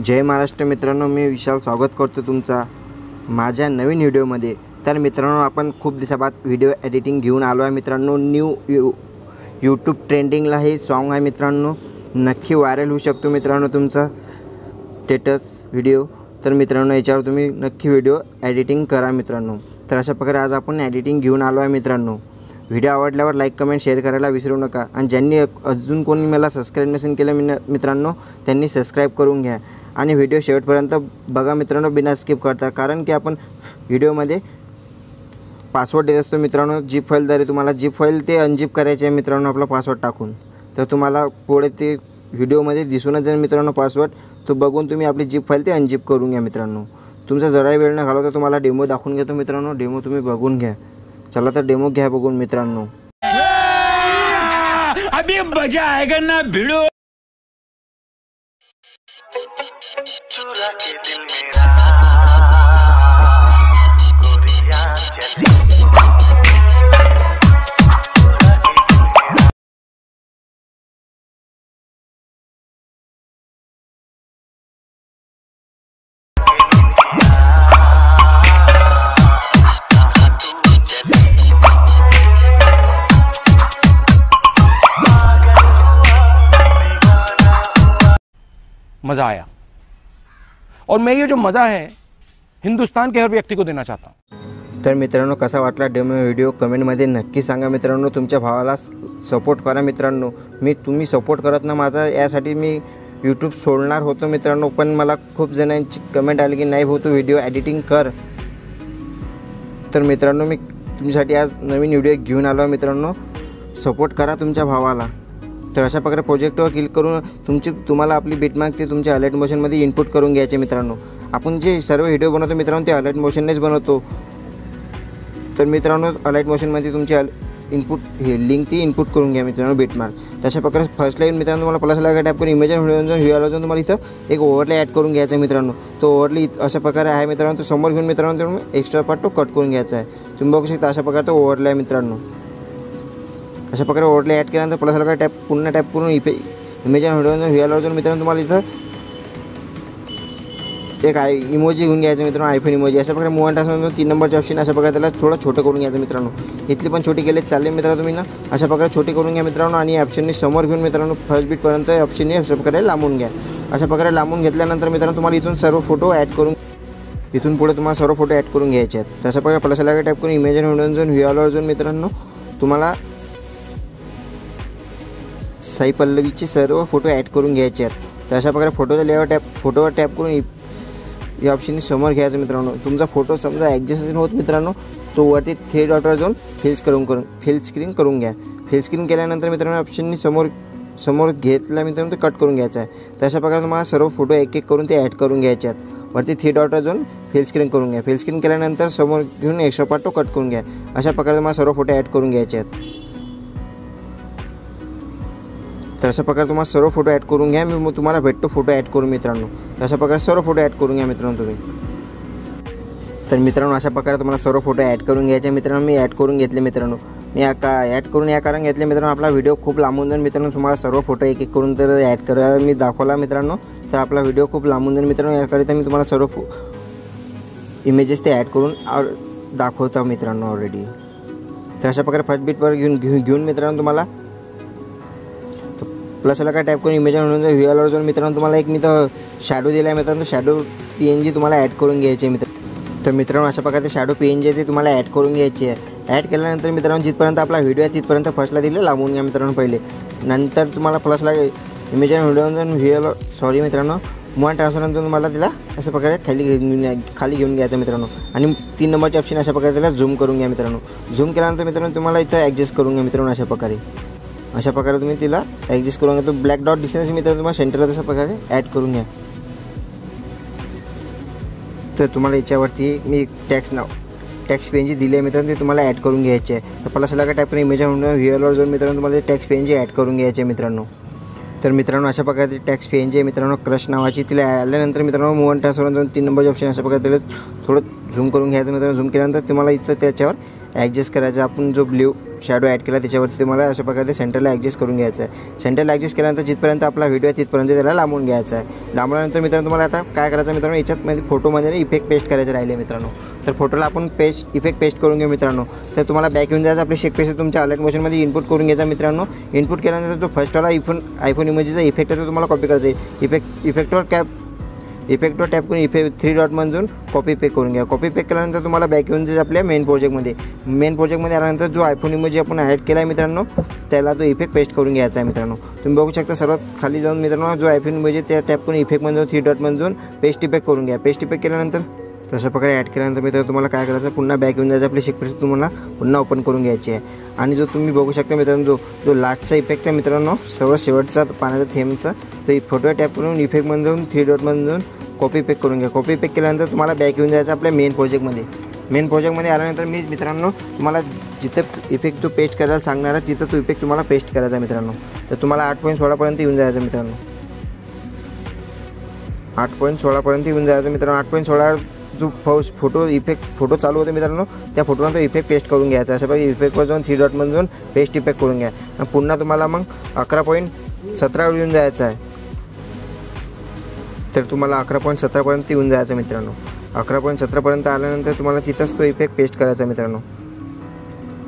जय महाराष्ट्र मित्रांनो, मी विशाल स्वागत करतो तुमचा माझ्या नवीन व्हिडिओमध्ये। तर मित्रांनो, आपण खूप दिवसाबाद व्हिडिओ एडिटिंग घेऊन आलो आहे मित्रांनो। न्यू यूट्यूब ट्रेंडिंगला हे सॉन्ग आहे मित्रांनो, नक्की व्हायरल होऊ शकतो मित्रांनो तुमचा स्टेटस व्हिडिओ। तर मित्रांनो, याच्यावर तुम्ही नक्की व्हिडिओ एडिटिंग करा मित्रांनो। तर अशा प्रकारे आज आपण एडिटिंग घेऊन आलो आहे मित्रांनो। व्हिडिओ आवडल्यावर लाईक कमेंट शेअर करायला विसरू नका, आणि ज्यांनी अजून कोणी मला सबस्क्राईब नसेल केलं मित्रांनो, त्यांनी सबस्क्राईब करून घ्या आणि व्हिडिओ शेवटपर्यंत बघा मित्रांनो, बिना स्किप करता। कारण की आपण व्हिडिओमध्ये पासवर्ड देत असतो मित्रांनो, जीप फाईलद्वारे तुम्हाला जीप फाईल ते अनजिप करायचे आहे मित्रांनो आपला पासवर्ड टाकून। तर तुम्हाला पुढे ते व्हिडिओमध्ये दिसूनच जाईल मित्रांनो पासवर्ड, तो बघून तुम्ही आपली जीप फाईल ते अनजिप करून घ्या मित्रांनो। तुमचा जरा वेळ न घालवता तुम्हाला डेमो दाखवून घेतो मित्रांनो, डेमो तुम्ही बघून घ्या। चला तर डेमो घ्या बघून मित्रांनो। अभी मजा आएगा ना भिड़ो। चुरा के दिल मेरा गोरिया चली। मज़ा आया, और मैं ये जो मज़ा है हिंदुस्तान के हर व्यक्ति को देना चाहता हूँ। तर मित्रांनो, कसा वाटला डेमो व्हिडिओ कमेंटमध्ये नक्की सांगा मित्रांनो। तुमच्या भावाला सपोर्ट करा मित्रांनो। तुम्ही सपोर्ट करत ना माझा, यासाठी मी यूट्यूब सोडणार होतो मित्रांनो, पण मला खूप जणांची कमेंट आली की नाही भाऊ तू व्हिडिओ एडिटिंग कर। तर मित्रांनो, मी तुमच्यासाठी आज नवीन व्हिडिओ घेऊन आलो मित्रांनो, सपोर्ट करा तुमच्या भावाला। तर अशा प्रकारे प्रोजेक्टवर क्लिक करून तुम्हाला आपली बिटमार्क ते तुमच्या अलाइट मोशनमध्ये इनपुट करून घ्यायचे मित्रांनो। आपण जे सर्व व्हिडिओ बनवतो मित्रांनो ते अलाइट मोशननेच बनवतो। तर मित्रांनो, अलाइट मोशनमध्ये तुमची इनपुट हे लिंक ती इनपुट करून घ्या मित्रांनो बिटमार्क। तशा प्रकारे फर्स्ट लाईन मित्रांनो तुम्हाला प्लस लागा टॅप करून इमेज व्हिडिओ जाऊन तुम्हाला इथं एक ओव्हरले ॲड करून घ्यायचा मित्रांनो। तो ओव्हरले अशा प्रकारे आहे मित्रांनो, तो समोर घेऊन मित्रांनो तुम्ही एक्स्ट्रा पार्ट तो कट करून घ्यायचा आहे। तुम्ही बघू शकता अशा प्रकारे तो ओव्हरले आहे मित्रांनो। अशा प्रकारे ओव्हरले ॲड केल्यानंतर प्लस लागा टॅप पुन्हा टॅप करून इमेज व्हिडिओ जाऊन मित्रांनो तुम्हाला इथं एक इमोजी घेऊन घ्यायचं मित्रांनो, आयफोन इमोजी। अशा प्रकारे मूव्हमेंट असं 3 नंबरचे ऑप्शन अशा प्रकारे त्याला थोडं छोटं करून घ्यायचं मित्रांनो। इथली पण छोटी केले चालले मित्रांनो तुम्ही ना, अशा प्रकारे छोटी करून घ्या मित्रांनो। आणि ऑप्शननी समोर घेऊन मित्रांनो फर्स्ट बीटपर्यंत ऑप्शननी अशा प्रकारे लांबून घ्या। अशा प्रकारे लांबून घेतल्यानंतर मित्रांनो तुम्हाला इथून सर्व फोटो ॲड करून इथून पुढे तुम्हाला सर्व फोटो ॲड करून घ्यायचे आहेत। तशा प्रकारे प्लस लागा टॅप करून इमेज व्हिडिओ जाऊन मित्रांनो तुम्हाला साई पल्लवीचे सर्व फोटो ॲड करून घ्यायचे आहेत। तर अशा प्रकारे फोटोचा लेआउट फोटोवर टॅप करून या ऑप्शननी समोर घ्यायचं मित्रांनो। तुमचा फोटो समजा ॲडजस्ट होत मित्रांनो, तो वरती 3 डॉटवर जाऊन फिल स्क्रीन करून घ्या। फिल स्क्रीन केल्यानंतर मित्रांनो ऑप्शननी समोर घेतला मित्रांनो ते कट करून घ्यायचं आहे। तर अशा प्रकारे तुम्हाला सर्व फोटो एक एक करून ते ॲड करून घ्यायचे आहेत। वरती 3 डॉटवर जाऊन फिल स्क्रीन करून घ्या। फिल स्क्रीन केल्यानंतर समोर घेऊन एक्स्ट्रा पार्ट तो कट करून घ्या। अशा प्रकारे तुम्हाला सर्व फोटो ॲड करून घ्यायचे आहेत। तर अशा प्रकारे तुम्हाला सर्व फोटो ॲड करून घ्या। मी मग तुम्हाला भेटतो फोटो ॲड करून मित्रांनो। तर अशा प्रकारे सर्व फोटो ॲड करून घ्या मित्रांनो तुम्ही। तर मित्रांनो, अशा प्रकारे तुम्हाला सर्व फोटो ॲड करून घ्यायचे मित्रांनो। मी ॲड करून घेतले मित्रांनो। मी ॲड करून या कारण घेतले मित्रांनो, आपला व्हिडिओ खूप लांबून जाईल मित्रांनो। तुम्हाला सर्व फोटो एक एक करून तर ॲड करायला मी दाखवला मित्रांनो, तर आपला व्हिडिओ खूप लांबून जाईल मित्रांनो। याकरिता मी तुम्हाला सर्व इमेजेस ते ॲड करून दाखवतो मित्रांनो ऑलरेडी। तर अशा प्रकारे फर्स्ट बीटवर घेऊन मित्रांनो तुम्हाला प्लसला काय टॅप करून इमेज व्हिडिओवर जाऊन मित्रांनो तुम्हाला एक मी तर शॅडो दिला आहे मित्रांनो। शॅडो PNG तुम्हाला ॲड करून घ्यायचे मित्र। तर मित्रांनो, अशा प्रकारे शॅडो PNG आहे ते तुम्हाला ॲड करून घ्यायची आहे। ॲड केल्यानंतर मित्रांनो जिथपर्यंत आपला व्हिडिओ आहे तिथपर्यंत फर्स्टला दिले लांबून घ्या मित्रांनो पहिले। नंतर तुम्हाला प्लसला इमेज व्हिडिओ सॉरी मित्रांनो मूव्हमेंट ट्रान्सफर तुम्हाला तिला अशा प्रकारे खाली घेऊन घ्यायचं मित्रांनो। आणि 3 नंबरचे ऑप्शन अशा प्रकारे त्याला झूम करून घ्या मित्रांनो। झूम केल्यानंतर मित्रांनो तुम्हाला इथं ॲडजस्ट करून घ्या मित्रांनो। अशा प्रकारे तुम्ही तिला ॲडजस्ट करून घ्या। तो ब्लॅक डॉट दिसण्यास मित्रांनो तुम्हाला सेंटरला तशा प्रकारे ॲड करून घ्या। तर तुम्हाला याच्यावरती मी टॅक्स PNG दिले मित्रांनो, ते तुम्हाला ॲड करून घ्यायचे आहे। तर प्लस लागा टाईप करून इमेज व्हिडिओवर जाऊन मित्रांनो तुम्हाला टॅक्स PNG ॲड करून घ्यायचे मित्रांनो। तर मित्रांनो, अशा प्रकारे टॅक्स PNG आहे मित्रांनो क्रश नावाची, तिला आल्यानंतर मित्रांनो मूव्हमेंट ट्रान्सफर जाऊन 3 नंबरचे ऑप्शन अशा प्रकारे त्याला थोडं झूम करून घ्यायचं मित्रांनो। झूम केल्यानंतर तुम्हाला इथं त्याच्यावर ॲडजस्ट करायचं। आपण जो ब्ल्यू शॅडो ॲड केला त्याच्यावरती तुम्हाला अशा प्रकारे सेंटरला ॲडजस्ट करून घ्यायचं आहे. सेंटरला ॲडजस्ट केल्यानंतर जिथपर्यंत आपला व्हिडिओ आहे तिथपर्यंत त्याला लांबून घ्यायचं आहे. लांबल्यानंतर मित्रांनो तुम्हाला आता काय करायचं मित्रांनो, याच्यात फोटोमध्ये इफेक्ट पेस्ट करायचे राहिले मित्रांनो. तर फोटोला आपण इफेक्ट पेस्ट करून घेऊ मित्रांनो. तर तुम्हाला बॅक येऊन जायचं, आपली शेक पेस्ट तुमच्या अलर्ट मोशनमध्ये इनपुट करून घ्यायचा मित्रांनो. इनपुट केल्यानंतर जो फर्स्टवाला आयफोन इमोजीचा इफेक्ट आहे तो तुम्हाला कॉपी करायचा आहे. इफेक्टवर टॅप करून 3 डॉट म्हणून कॉपी पेक करून घ्या. कॉपी पेक केल्यानंतर तुम्हाला बॅक येऊन जायचं आपल्या मेन प्रोजेक्टमध्ये आल्यानंतर जो आयफोन इमोजी आपण ॲड केला आहे मित्रांनो त्याला तो इफेक्ट पेस्ट करून घ्यायचा आहे मित्रांनो. तुम्ही बघू शकता सर्वात खाली जाऊन मित्रांनो जो आयफोन इमोजी त्या टॅप करून इफेक्टमध्ये 3 डॉट म्हणून पेस्ट इफेक्ट करून घ्या. पेस्ट इफेक्ट केल्यानंतर तशा प्रकारे ॲड केल्यानंतर मित्रांनो तुम्हाला काय करायचं, पुन्हा बॅक येऊन जायचं, आपली शेक पेस्ट तुम्हाला पुन्हा ओपन करून घ्यायची आहे. आणि जो तुम्ही बघू शकता मित्रांनो जो लास्टचा इफेक्ट आहे मित्रांनो सर्वात शेवटचा पाण्याचा थेंबचा, तो फोटो टॅप करून इफेक्टमध्ये जाऊन 3 डॉट म्हणून कॉपी पेक करून घ्या. कॉपी पेक केल्यानंतर तुम्हाला बॅक येऊन जायचं आपल्या मेन प्रोजेक्टमध्ये आल्यानंतर मी मित्रांनो तुम्हाला जिथं इफेक्ट जो पेस्ट करायला सांगणार आहे तिथं तो इफेक्ट तुम्हाला पेस्ट करायचा मित्रांनो. तर तुम्हाला 8.16 पर्यंत येऊन जायचं मित्रांनो. 8.16 पर्यंत येऊन जायचं मित्रांनो. 8.16 जो फोटो चालू होते मित्रांनो त्या फोटोला तो इफेक्ट पेस्ट करून घ्यायचा. अशा प्रकारे इफेक्टवर जाऊन 3 डॉट म्हणून पेस्ट इफेक्ट करून घ्या. आणि पुन्हा तुम्हाला मग 11.17 वर येऊन जायचं आहे. तर तुम्हाला 11.17 पर्यंत येऊन जायचं मित्रांनो. 11.17 पर्यंत आल्यानंतर तुम्हाला तिथंच तो इफेक्ट पेस्ट करायचा मित्रांनो.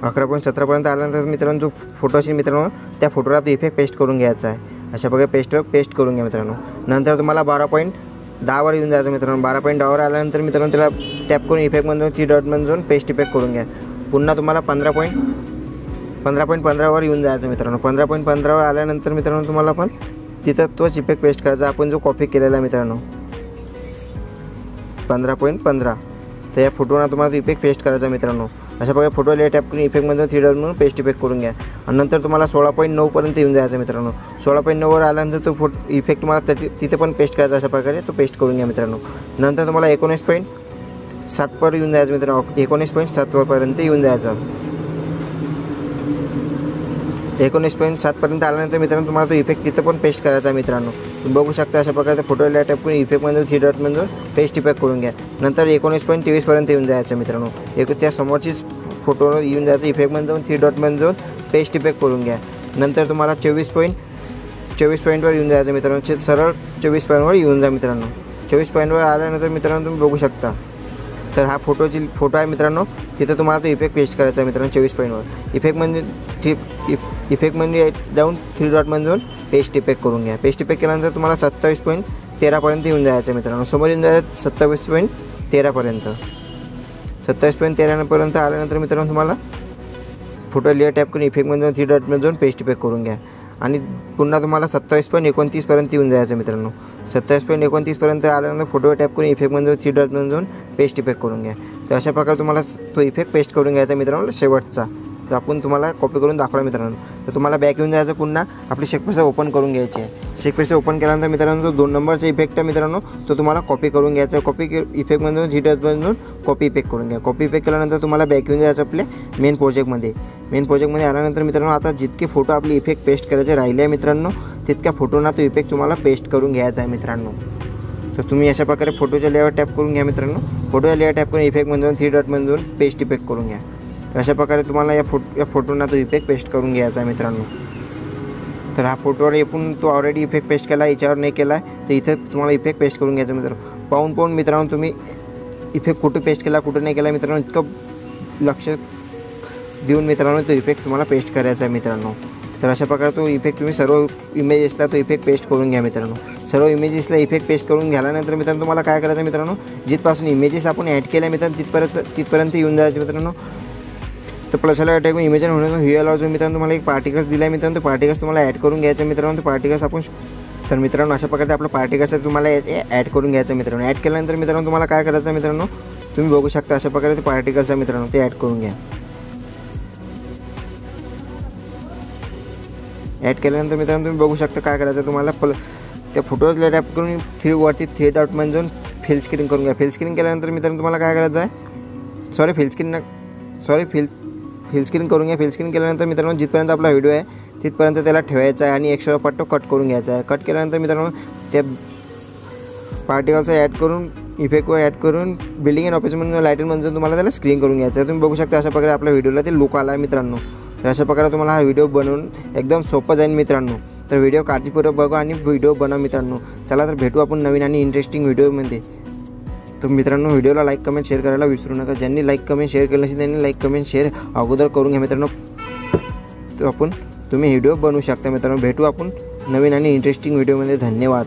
11.17 पर्यंत आल्यानंतर मित्रांनो जो फोटो असेल मित्रांनो त्या फोटोला तो इफेक्ट पेस्ट करून घ्यायचा आहे. अशा प्रकारे पेस्ट करून घ्या मित्रांनो. नंतर तुम्हाला 12.10 वर येऊन जायचं मित्रांनो. 12.10 वर आल्यानंतर मित्रांनो त्याला टॅप करून इफेक्टमध्ये 3 डॉट म्हणून पेस्ट इफेक्ट करून घ्या. पुन्हा तुम्हाला 15.15 वर येऊन जायचं मित्रांनो. 15.15 वर आल्यानंतर मित्रांनो तुम्हाला पण तिथं तोच इफेक्ट पेस्ट करायचा आपण जो कॉपी केलेला मित्रांनो 15.15. तर या फोटोना तुम्हाला तो इफेक्ट पेस्ट करायचा मित्रांनो. अशा प्रकारे फोटोला टॅप करून इफेक्टमध्ये 3 डॉट म्हणून पेस्ट इफेक्ट करून घ्या. आणि नंतर तुम्हाला 16.9 पर्यंत येऊन जायचं मित्रांनो. 16.9 वर आल्यानंतर तो इफेक्ट तुम्हाला तिथे पण पेस्ट करायचा. अशा प्रकारे तो पेस्ट करून घ्या मित्रांनो. नंतर तुम्हाला 19.7 वर येऊन जायचं मित्रांनो. 19.7 पर्यंत येऊन जायचं. 19.7 पर्यंत आल्यानंतर मित्रांनो तुम्हाला तो इफेक्ट तिथं पण पेस्ट करायचा आहे मित्रांनो. तुम्ही बघू शकता अशा प्रकारे फोटोला टॅप करून इफेक्टमध्ये 3 डॉट म्हणून पेस्ट इफेक्ट करून घ्या. नंतर 19.23 पर्यंत येऊन जायचं मित्रांनो. त्या समोरचीच फोटो येऊन जायचं इफेक्टमध्ये जाऊन 3 डॉट म्हणून पेस्ट इफेक्ट करून घ्या. नंतर तुम्हाला 24 पॉईंटवर येऊन जायचं मित्रांनो. सरळ 24 पॉईंटवर येऊन जा मित्रांनो. 24 पॉईंटवर आल्यानंतर मित्रांनो तुम्ही बघू शकता तर हा फोटो आहे मित्रांनो. तिथं तुम्हाला तो इफेक्ट पेस्ट करायचा आहे मित्रांनो 24 पॉईंटवर. इफेक्टमध्ये जाऊन 3 डॉट म्हणून पेस्ट इफेक्ट करून घ्या. पेस्ट इफेक्ट केल्यानंतर तुम्हाला 27.13 पर्यंत येऊन जायचं मित्रांनो. समोर येऊन जायचं 27.13 पर्यंत. 27.13 पर्यंत आल्यानंतर मित्रांनो तुम्हाला फोटो लेअर टॅप करून इफेक्टमध्ये 3 डॉट म्हणून पेस्ट इफेक्ट करून घ्या. आणि पुन्हा तुम्हाला 27.29 पर्यंत येऊन जायचं मित्रांनो. 27.29 पर्यंत आल्यानंतर फोटोवर टॅप करून इफेक्टमध्ये 3 डॉट म्हणून पेस्ट इफेक्ट करून घ्या. तर अशा प्रकारे तुम्हाला तो इफेक्ट पेस्ट करून घ्यायचा मित्रांनो शेवटचा. तर आपण तुम्हाला कॉपी करून दाखवला मित्रांनो. तर तुम्हाला बॅक येऊन जायचं. पुन्हा आपली शेक पेस्ट ओपन करून घ्यायची आहे. शेक पेस्ट ओपन केल्यानंतर मित्रांनो जो 2 नंबरचा इफेक्ट आहे मित्रांनो तो तुम्हाला कॉपी करून घ्यायचा. इफेक्टमधून 3 डॉट म्हणून कॉपी इफेक्ट करून घ्या. कॉपी इफेक्ट केल्यानंतर तुम्हाला बॅक येऊन जायचं आपल्या मेन प्रोजेक्टमध्ये आल्यानंतर मित्रांनो आता जितके फोटो आपले इफेक्ट पेस्ट करायचे राहिले आहे मित्रांनो तितक्या फोटोना तो इफेक्ट तुम्हाला पेस्ट करून घ्यायचा आहे मित्रांनो. तर तुम्ही अशा प्रकारे फोटोच्या लेअर टॅप करून घ्या मित्रांनो. फोटोच्या लेअर टॅप करून इफेक्टमधून 3 डॉट म्हणून पेस्ट इफेक्ट करून घ्या. तर अशा प्रकारे तुम्हाला या फोटोना तो इफेक्ट पेस्ट करून घ्यायचा आहे मित्रांनो. तर हा फोटोवर येऊन तो ऑलरेडी इफेक्ट पेस्ट केला, याच्यावर नाही केला आहे तर इथे तुम्हाला इफेक्ट पेस्ट करून घ्यायचा मित्रांनो. पाहून मित्रांनो तुम्ही इफेक्ट कुठे पेस्ट केला कुठे नाही केला मित्रांनो इतकं लक्ष देऊन मित्रांनो तो इफेक्ट तुम्हाला पेस्ट करायचा आहे मित्रांनो. तर अशा प्रकारे तो इफेक्ट तुम्ही सर्व इमेजेसला तो इफेक्ट पेस्ट करून घ्या मित्रांनो. सर्व इमेजेसला इफेक्ट पेस्ट करून झाल्यानंतर मित्रांनो तुम्हाला काय करायचं मित्रांनो जिथपासून इमेजेस आपण ॲड केल्या मित्रांनो तिथपर्यंत येऊन जायचे मित्रांनो. तर प्लसला अटॅक इमेज होण्याचा व्हीएल जो मित्रांनो तुम्हाला एक पार्टिकल्स दिला आहे मित्रांनो. तो पार्टिकल्स तुम्हाला ॲड करून घ्यायचं मित्रांनो. तो पार्टिकल्स आपण तर मित्रांनो अशा प्रकारे आपलं पार्टिकल्स तुम्हाला ॲड करून घ्यायचं मित्रांनो. ॲड केल्यानंतर मित्रांनो तुम्हाला काय करायचं मित्रांनो तुम्ही बघू शकता अशा प्रकारे ते पार्टिकल्स आहे मित्रांनो ते ॲड करून घ्या. ॲड केल्यानंतर मित्रांनो तुम्ही बघू शकता काय करायचं तुम्हाला त्या फोटोजला टॅप करून 3 डॉट म्हणून फिल स्क्रीन करून घ्या. फिल स्क्रीन केल्यानंतर मित्रांनो तुम्हाला काय करायचं आहे फिल स्क्रीन करून घ्या. फिल स्क्रीन केल्यानंतर मित्रांनो जिथपर्यंत आपला व्हिडिओ आहे तिथपर्यंत त्याला ठेवायचा आहे आणि 100 पट्टो कट करून घ्यायचा आहे. कट केल्यानंतर मित्रांनो त्या पार्टिकल्स ॲड करून इफेक्टवर ॲड करून बिल्डिंग अँड ऑफिस म्हणून लाईटिंग म्हणून तुम्हाला त्याला स्क्रीन करून घ्यायचं आहे. तुम्ही बघू शकता अशा प्रकारे आपल्या व्हिडिओला ते लुक आला आहे मित्रांनो. तर अशा प्रकारे तुम्हाला हा व्हिडिओ बनवून एकदम सोपं जाईल मित्रांनो. तर व्हिडिओ काळजीपूर्वक बघा आणि व्हिडिओ बनवा मित्रांनो. चला तर भेटू आपण नवीन आणि इंटरेस्टिंग व्हिडिओमध्ये. तर मित्रांनो व्हिडिओला लाईक कमेंट शेअर करायला विसरू नका. ज्यांनी लाईक कमेंट शेअर केलं नसेल त्यांनी लाईक कमेंट शेअर अगोदर करून घ्या मित्रांनो. तर तुम्ही व्हिडिओ बनवू शकता मित्रांनो. भेटू आपण नवीन आणि इंटरेस्टिंग व्हिडिओमध्ये. धन्यवाद.